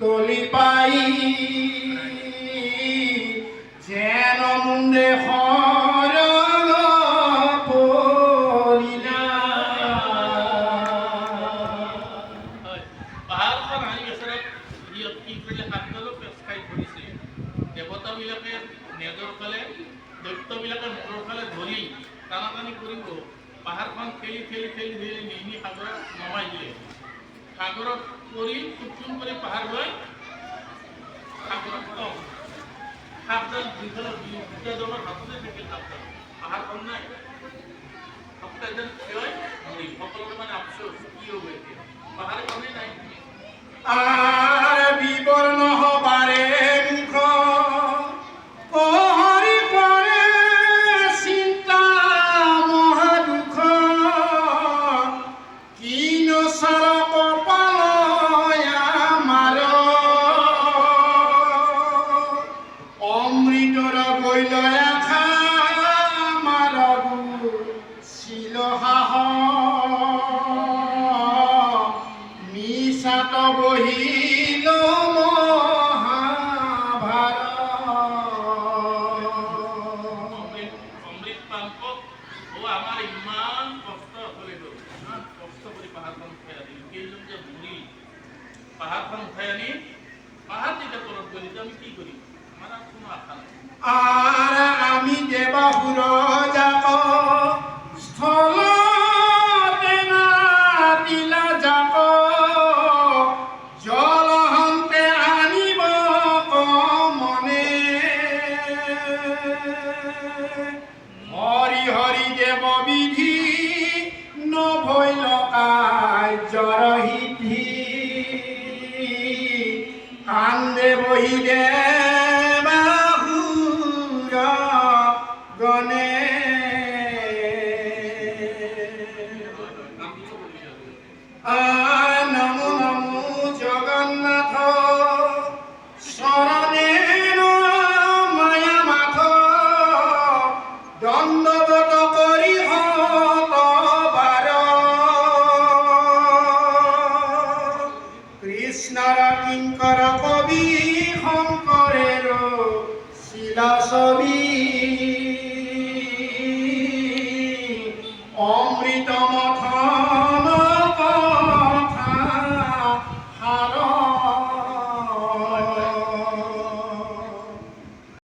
তলি পাই যেন মুন্ডে হৰগ পড়িলা পাহাড়খন আনি বেচেৰা ইয়াত কি কৰিলে কাঠডালো পেচ খাই ধৰিছে দেৱতাবিলাকে নেজৰ ফালে দৈত্যবিলাকে মূৰৰ ফালে ধৰি টানাটানি কৰিব পাহাৰখন ঠেলি ঠেলি ঠেলি ঠেলি নি সাগৰত নমাই দিলে সাগৰত পৰি টুকটুক কৰি পাহাৰ গৈ সাগৰত সাপডাল দুটা দলৰ হাততে থাকিল সাপডাল পাহাৰখন নাই সাপটা এজন থিয় মৰি সকলোকে মানে আফচোচ কি হ'ব এতিয়া পাহাৰখনেই নাই আর বিবর্ণ হবারে মুখ ও হরি পরে চিন্তা মহাদুখ কিন সার কপাল আমার অমৃতর বইল আখা আমার ছিল হাহ মিশাত বহিল মহাভারত অমৃত পাম্পক ও আমার ইমান কষ্ট হলেও ইমান কষ্ট করে পাহাড়খন উঠাই আনিল কেইজন যে মরিল পাহাড়খন উঠাই আনি পাহাড় যেটা তলত গলি আমি কি করি আমার আর কোনো আশা নাই আর আমি যে বাহুর যাব স্থল দিলা যাব জল হন্তে আনিব মনে হরি হরি দেব বিধি নভৈল কার্যর হিধি কান্দে বহিলে বাহুর গণে আ